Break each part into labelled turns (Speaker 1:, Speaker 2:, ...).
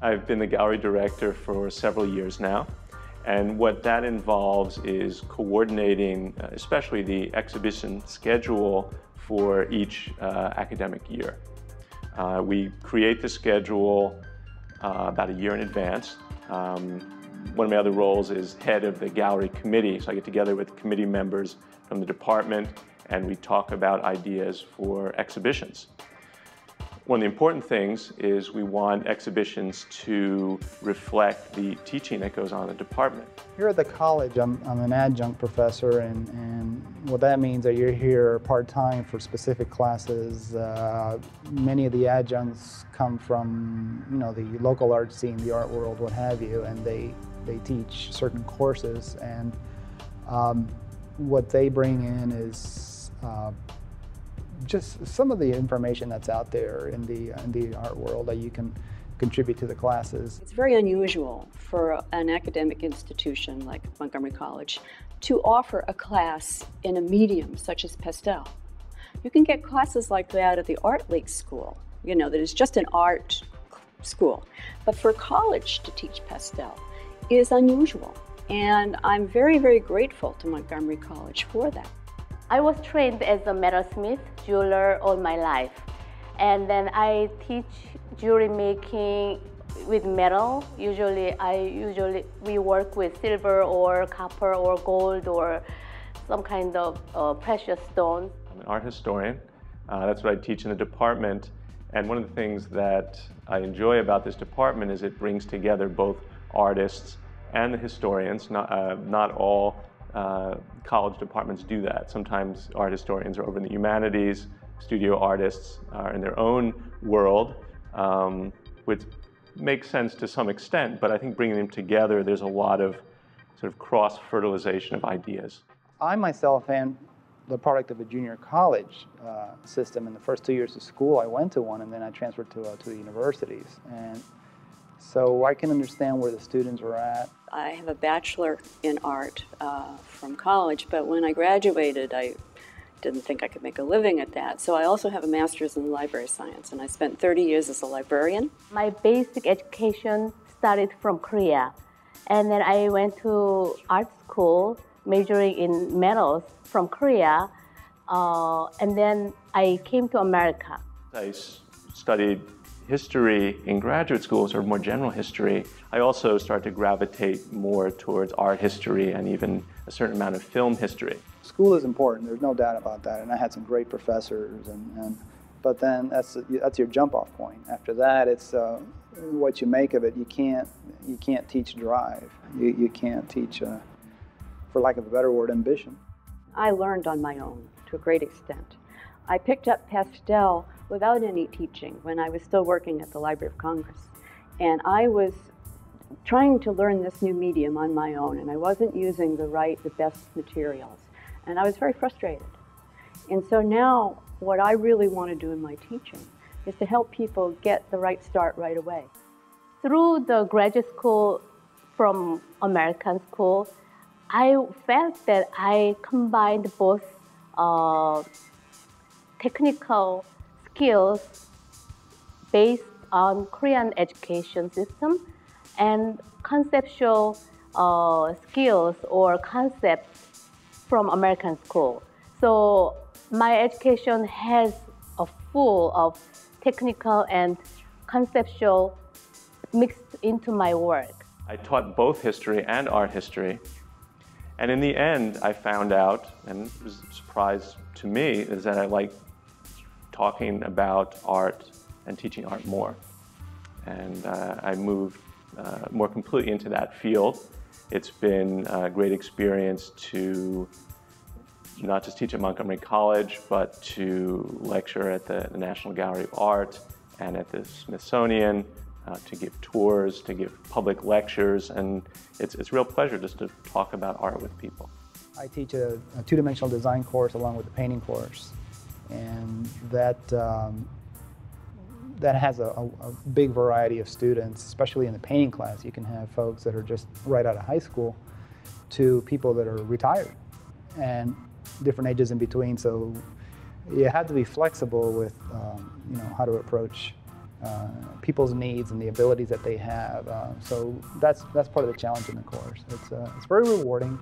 Speaker 1: I've been the gallery director for several years now, and what that involves is coordinating especially the exhibition schedule for each academic year. We create the schedule about a year in advance. One of my other roles is head of the gallery committee, so I get together with committee members from the department and we talk about ideas for exhibitions. One of the important things is we want exhibitions to reflect the teaching that goes on in the department.
Speaker 2: Here at the college, I'm an adjunct professor, and what that means is that you're here part-time for specific classes. Many of the adjuncts come from, the local art scene, the art world, what have you, and they teach certain courses, and what they bring in is just some of the information that's out there in the art world that you can contribute to the classes.
Speaker 3: It's very unusual for an academic institution like Montgomery College to offer a class in a medium such as pastel. You can get classes like that at the Art League School, that is just an art school. But for college to teach pastel is unusual, and I'm very, very grateful to Montgomery College for that.
Speaker 4: I was trained as a metalsmith, jeweler all my life. And then I teach jewelry making with metal. We work with silver or copper or gold or some kind of precious stone.
Speaker 1: I'm an art historian. That's what I teach in the department. And one of the things that I enjoy about this department is it brings together both artists and the historians. Not all college departments do that. Sometimes art historians are over in the humanities, studio artists are in their own world, which makes sense to some extent, but I think bringing them together, there's a lot of sort of cross-fertilization of ideas.
Speaker 2: I myself am the product of a junior college system. In the first 2 years of school, I went to one, and then I transferred to the universities. And so I can understand where the students are at.
Speaker 3: I have a bachelor in art from college, but when I graduated, I didn't think I could make a living at that. So I also have a master's in library science, and I spent 30 years as a librarian.
Speaker 4: My basic education started from Korea, and then I went to art school, majoring in metals from Korea, and then I came to America.
Speaker 1: I studied history in graduate school, sort of more general history. I also started to gravitate more towards art history and even a certain amount of film history.
Speaker 2: School is important, there's no doubt about that, and I had some great professors, but then that's your jump-off point. After that, it's what you make of it. You can't teach drive. You can't teach, for lack of a better word, ambition.
Speaker 3: I learned on my own to a great extent. I picked up pastel without any teaching when I was still working at the Library of Congress. And I was trying to learn this new medium on my own, and I wasn't using the best materials. And I was very frustrated. And so now what I really want to do in my teaching is to help people get the right start right away.
Speaker 4: Through the graduate school from American school, I felt that I combined both technical skills based on Korean education system and conceptual skills or concepts from American school. So my education has a full of technical and conceptual mixed into my work.
Speaker 1: I taught both history and art history. And in the end, I found out, and it was a surprise to me, is that I like talking about art and teaching art more. And I moved more completely into that field. It's been a great experience to not just teach at Montgomery College, but to lecture at the National Gallery of Art and at the Smithsonian, to give tours, to give public lectures, and it's a real pleasure just to talk about art with people.
Speaker 2: I teach a two-dimensional design course along with the painting course, and that has a big variety of students, especially in the painting class. You can have folks that are just right out of high school to people that are retired and different ages in between, so you have to be flexible with how to approach people's needs and the abilities that they have. So that's part of the challenge in the course. It's very rewarding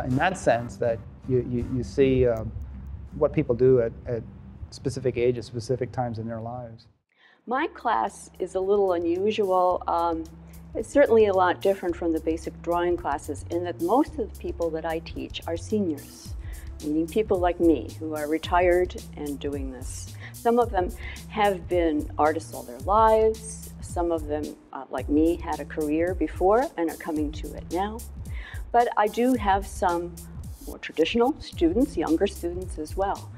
Speaker 2: in that sense that you see what people do at specific ages, specific times in their lives.
Speaker 3: My class is a little unusual. It's certainly a lot different from the basic drawing classes in that most of the people that I teach are seniors, meaning people like me who are retired and doing this. Some of them have been artists all their lives. Some of them, like me, had a career before and are coming to it now. But I do have some more traditional students, younger students as well.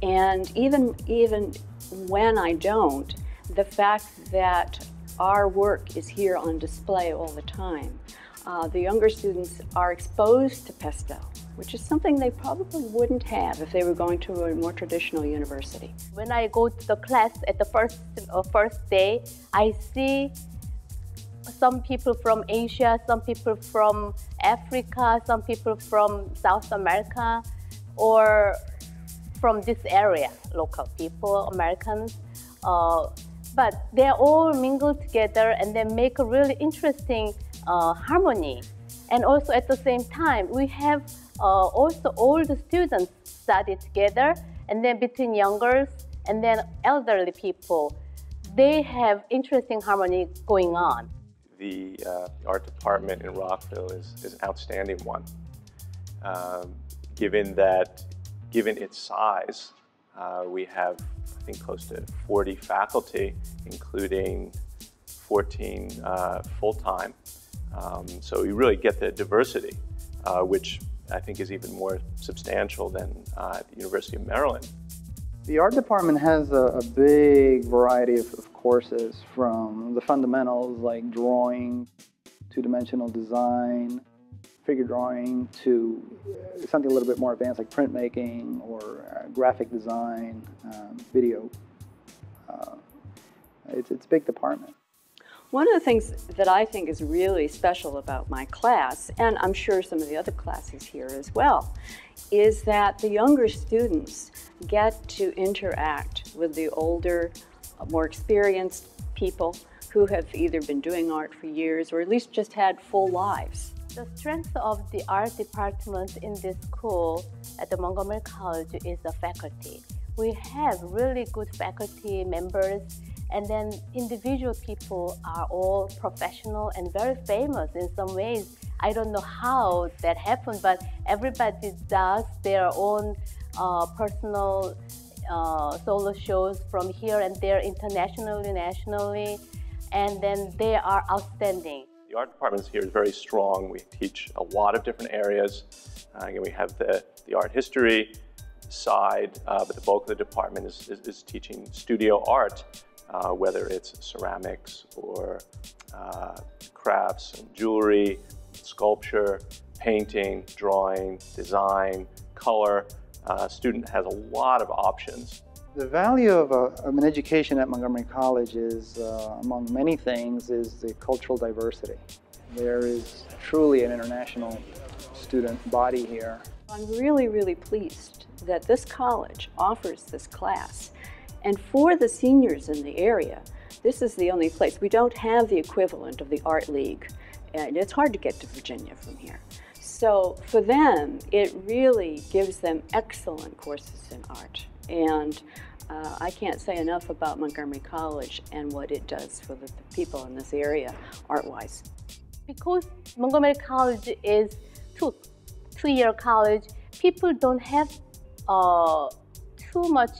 Speaker 3: And even when I don't, the fact that our work is here on display all the time, the younger students are exposed to pastel, which is something they probably wouldn't have if they were going to a more traditional university.
Speaker 4: When I go to the class at the first day, I see some people from Asia, some people from Africa, some people from South America, or from this area, local people, Americans. But they're all mingled together and they make a really interesting harmony. And also at the same time, we have also all the students study together, and then between youngers and then elderly people, they have interesting harmony going on.
Speaker 1: The art department in Rockville is an outstanding one, given its size. We have, I think, close to 40 faculty, including 14 full-time. So you really get the diversity, which I think is even more substantial than at the University of Maryland.
Speaker 2: The art department has a big variety of courses, from the fundamentals like drawing, two-dimensional design, figure drawing, to something a little bit more advanced like printmaking or graphic design, video. It's a big department.
Speaker 3: One of the things that I think is really special about my class, and I'm sure some of the other classes here as well, is that the younger students get to interact with the older, more experienced people who have either been doing art for years or at least just had full lives.
Speaker 4: The strength of the art department in this school at the Montgomery College is the faculty. We have really good faculty members, and then individual people are all professional and very famous in some ways. I don't know how that happened, but everybody does their own personal solo shows from here and there, internationally, nationally, and then they are outstanding.
Speaker 1: The art department here is very strong. We teach a lot of different areas. Again, we have the art history side, but the bulk of the department is teaching studio art, whether it's ceramics or crafts and jewelry, sculpture, painting, drawing, design, color. Student has a lot of options.
Speaker 2: The value of an education at Montgomery College is, among many things, is the cultural diversity. There is truly an international student body here.
Speaker 3: I'm really, really pleased that this college offers this class. And for the seniors in the area, this is the only place. We don't have the equivalent of the Art League, and it's hard to get to Virginia from here. So for them, it really gives them excellent courses in art. And I can't say enough about Montgomery College and what it does for the people in this area, art-wise.
Speaker 4: Because Montgomery College is two-year college, people don't have too much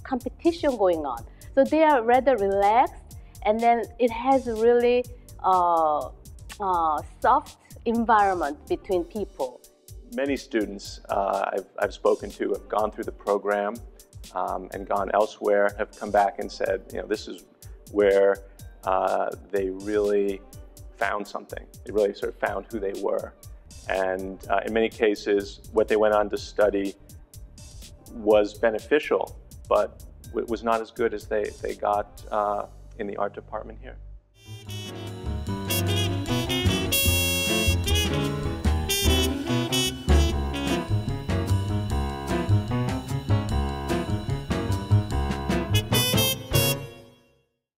Speaker 4: competition going on. So they are rather relaxed, and then it has a really soft environment between people.
Speaker 1: Many students I've spoken to have gone through the program and gone elsewhere, have come back and said, you know, this is where they really found something. They really sort of found who they were. And in many cases, what they went on to study was beneficial, but it was not as good as they got in the art department here.